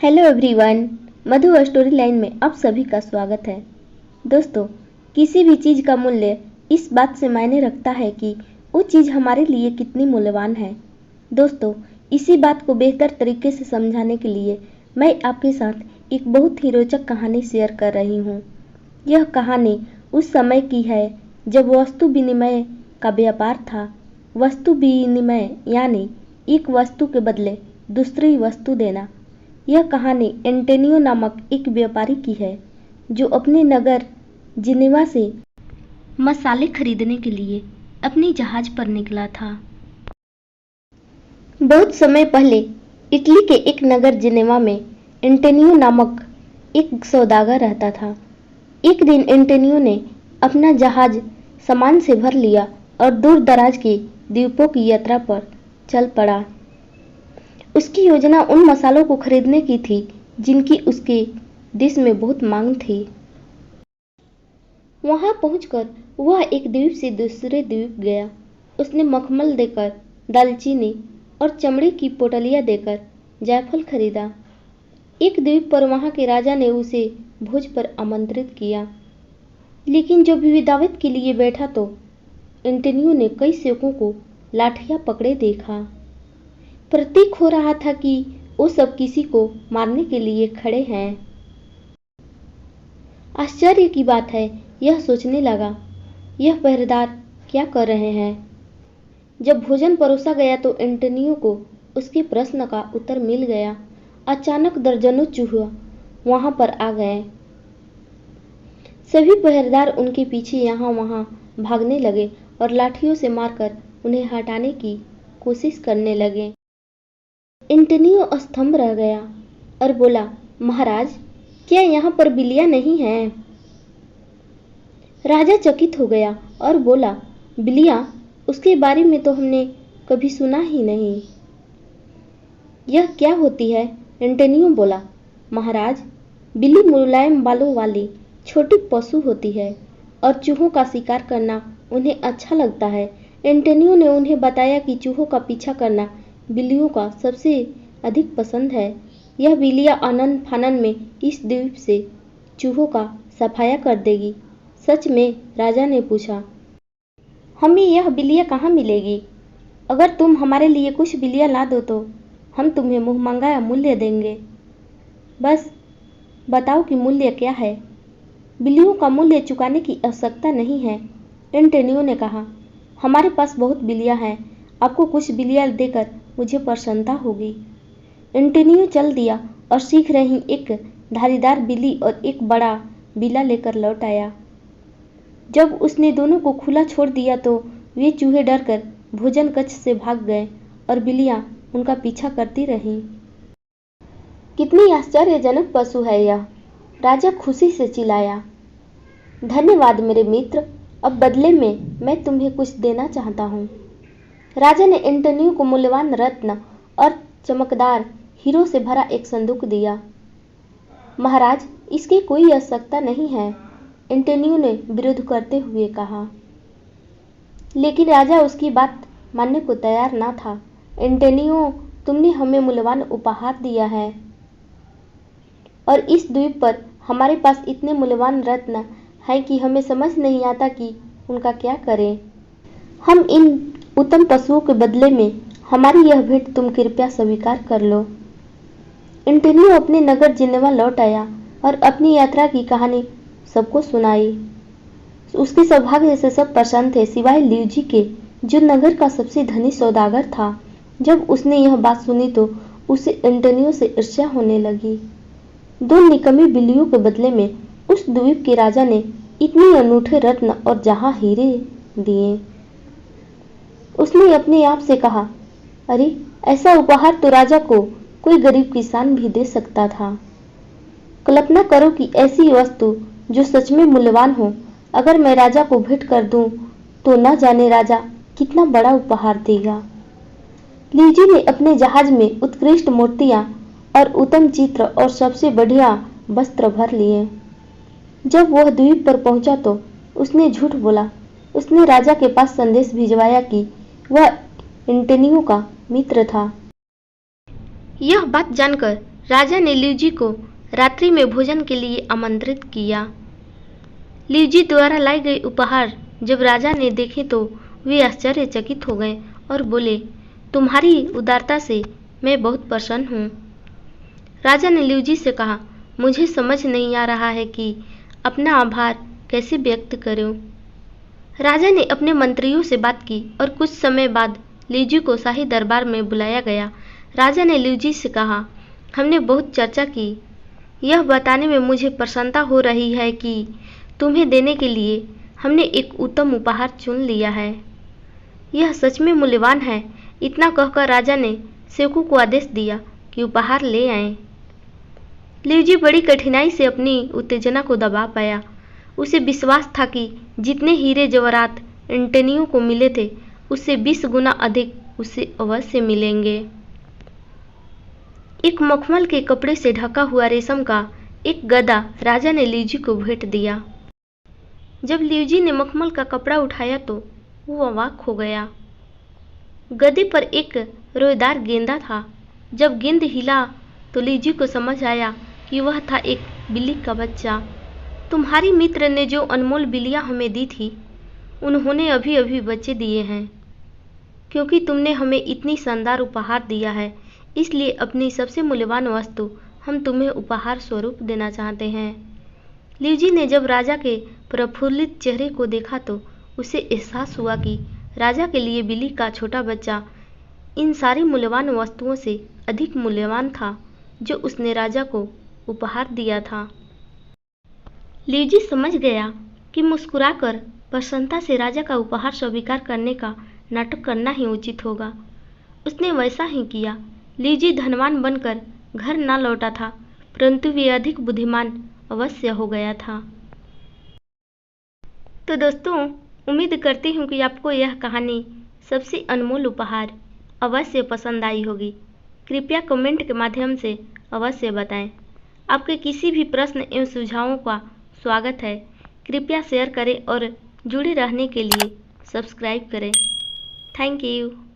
Hello everyone, मधु story line में आप सभी का स्वागत है। दोस्तों, किसी भी चीज़ का मूल्य इस बात से मायने रखता है कि वो चीज़ हमारे लिए कितनी मूल्यवान है। दोस्तों, इसी बात को बेहतर तरीके से समझाने के लिए मैं आपके साथ एक बहुत ही रोचक कहानी शेयर कर रही हूँ। यह कहानी उस समय की है जब वस्तु विनिमय का व्यापार था। वस्तु विनिमय यानी एक वस्तु के बदले दूसरी वस्तु देना। यह कहानी एंटोनियो नामक एक व्यापारी की है जो अपने नगर जिनेवा से मसाले खरीदने के लिए अपने जहाज पर निकला था। बहुत समय पहले इटली के एक नगर जिनेवा में एंटोनियो नामक एक सौदागर रहता था। एक दिन एंटोनियो ने अपना जहाज सामान से भर लिया और दूर दराज के द्वीपों की यात्रा पर चल पड़ा। उसकी योजना उन मसालों को खरीदने की थी जिनकी उसके देश में बहुत मांग थी। वहां पहुंचकर वह एक द्वीप से दूसरे द्वीप गया। उसने मखमल देकर दालचीनी और चमड़े की पोटलियां देकर जायफल खरीदा। एक द्वीप पर वहां के राजा ने उसे भोज पर आमंत्रित किया, लेकिन जब वह दावत के लिए बैठा तो एंटोनियो ने कई सेवकों को लाठियां पकड़े देखा। प्रतीक हो रहा था कि वो सब किसी को मारने के लिए खड़े हैं। आश्चर्य की बात है, यह सोचने लगा, यह पहरेदार क्या कर रहे हैं। जब भोजन परोसा गया तो एंटोनियो को उसके प्रश्न का उत्तर मिल गया। अचानक दर्जनों चूहे वहां पर आ गए। सभी पहरेदार उनके पीछे यहाँ वहां भागने लगे और लाठियों से मारकर उन्हें हटाने की कोशिश करने लगे। एंटोनियो स्तंभ रह गया और बोला, महाराज, क्या यहाँ पर बिल्लियां नहीं हैं? राजा चकित हो गया और बोला, बिल्लियां? उसके बारे में तो हमने कभी सुना ही नहीं। यह क्या होती है? एंटोनियो बोला, महाराज, बिल्ली मुलायम बालों वाली छोटी पशु होती है और चूहों का शिकार करना उन्हें अच्छा लगता है। एंटोनियो ने उन्हें बताया कि चूहों का पीछा करना बिल्लियों का सबसे अधिक पसंद है। यह बिल्लियां आनंद फानन में इस द्वीप से चूहों का सफाया कर देगी। सच में? राजा ने पूछा। हमें यह बिल्लियां कहाँ मिलेगी? अगर तुम हमारे लिए कुछ बिल्लियां ला दो तो हम तुम्हें मुँहमांगा मूल्य देंगे। बस बताओ कि मूल्य क्या है? बिल्लियों का मूल्य चुकाने की आवश्यकता नहीं है, एंटोनियो ने कहा। हमारे पास बहुत बिल्लियां हैं, आपको कुछ बिल्लियां देकर मुझे प्रसन्नता होगी। एंटोनियो चल दिया और शीघ्र ही एक धारीदार बिल्ली और एक बड़ा बिल्ला लेकर लौट आया। जब उसने दोनों को खुला छोड़ दिया तो वे चूहे डरकर भोजन कक्ष से भाग गए और बिल्लियां उनका पीछा करती रहीं। कितनी आश्चर्यजनक पशु है यह, राजा खुशी से चिल्लाया। धन्यवाद मेरे मित्र, अब बदले में मैं तुम्हें कुछ देना चाहता हूँ। राजा ने एंटोनियो को मूल्यवान रत्न और चमकदार हीरो से भरा एक संदूक दिया। महाराज, इसकी कोई आवश्यकता नहीं है, एंटोनियो ने विरोध करते हुए कहा। लेकिन राजा उसकी बात मानने को तैयार न था। एंटोनियो, तुमने हमें मूल्यवान उपहार दिया है और इस द्वीप पर हमारे पास इतने मूल्यवान रत्न हैं कि हमें समझ नहीं आता कि उनका क्या करें। हम इन उत्तम पशुओं के बदले में हमारी यह भेंट तुम कृपया स्वीकार कर लो। एंटोनियो अपने नगर जिनेवा लौट आया और अपनी यात्रा की कहानी सबको सुनाई। उसके सौभाग्य से सब प्रसन्न थे सिवाय ल्यूजी के, जो नगर का सबसे धनी सौदागर था। जब उसने यह बात सुनी तो उसे एंटोनियो से ईर्ष्या होने लगी। दो निकम्मी बिल्लियों के बदले में उस द्वीप के राजा ने इतने अनूठे रत्न और जहां हीरे दिए। उसने अपने आप से कहा, अरे, ऐसा उपहार तो राजा को कोई गरीब किसान भी दे सकता था। कल्पना करो कि ऐसी वस्तु जो सच में मूल्यवान हो, अगर मैं राजा को भेंट कर दूं तो न जाने राजा कितना बड़ा उपहार देगा। ल्यूजी ने अपने जहाज में उत्कृष्ट मूर्तियां और उत्तम चित्र और सबसे बढ़िया वस्त्र भर लिए। जब वह द्वीप पर पहुंचा तो उसने झूठ बोला। उसने राजा के पास संदेश भिजवाया कि वह एंटोनियो का मित्र था। यह बात जानकर राजा ने लिवजी को रात्रि में भोजन के लिए आमंत्रित किया। लिवजी द्वारा लाई गई उपहार जब राजा ने देखे तो वे आश्चर्यचकित हो गए और बोले, तुम्हारी उदारता से मैं बहुत प्रसन्न हूँ। राजा ने लिवजी से कहा, मुझे समझ नहीं आ रहा है कि अपना आभार कैसे व्यक्त करूं। राजा ने अपने मंत्रियों से बात की और कुछ समय बाद लिवजी को शाही दरबार में बुलाया गया। राजा ने लिवजी से कहा, हमने बहुत चर्चा की। यह बताने में मुझे प्रसन्नता हो रही है कि तुम्हें देने के लिए हमने एक उत्तम उपहार चुन लिया है। यह सच में मूल्यवान है। इतना कहकर राजा ने सेवकों को आदेश दिया कि उपहार ले आएं। लिवजी बड़ी कठिनाई से अपनी उत्तेजना को दबा पाया। उसे विश्वास था कि जितने हीरे जवाहरात एंटोनियो को मिले थे उससे 20 गुना अधिक उसे अवश्य मिलेंगे। एक मखमल के कपड़े से ढका हुआ रेशम का एक गदा राजा ने लिवजी को भेंट दिया। जब लिवजी ने मखमल का कपड़ा उठाया तो वो अवाक हो गया। गदे पर एक रोएदार गेंदा था। जब गेंद हिला तो लिवजी को समझ आया कि वह था एक बिल्ली का बच्चा। तुम्हारी मित्र ने जो अनमोल बिल्लियाँ हमें दी थी उन्होंने अभी अभी बच्चे दिए हैं। क्योंकि तुमने हमें इतनी शानदार उपहार दिया है इसलिए अपनी सबसे मूल्यवान वस्तु हम तुम्हें उपहार स्वरूप देना चाहते हैं। लिवजी ने जब राजा के प्रफुल्लित चेहरे को देखा तो उसे एहसास हुआ कि राजा के लिए बिल्ली का छोटा बच्चा इन सारी मूल्यवान वस्तुओं से अधिक मूल्यवान था जो उसने राजा को उपहार दिया था। लिवजी समझ गया कि मुस्कुराकर प्रसन्नता से राजा का उपहार स्वीकार करने का नाटक करना ही उचित होगा। उसने वैसा ही किया। लिवजी धनवान बनकर घर न लौटा था परंतु वे अधिक बुद्धिमान अवश्य हो गया था। तो दोस्तों, उम्मीद करती हूँ कि आपको यह कहानी सबसे अनमोल उपहार अवश्य पसंद आई होगी। कृपया कमेंट के माध्यम से अवश्य बताएं। आपके किसी भी प्रश्न एवं सुझावों का स्वागत है। कृपया शेयर करें और जुड़े रहने के लिए सब्सक्राइब करें। Thank you.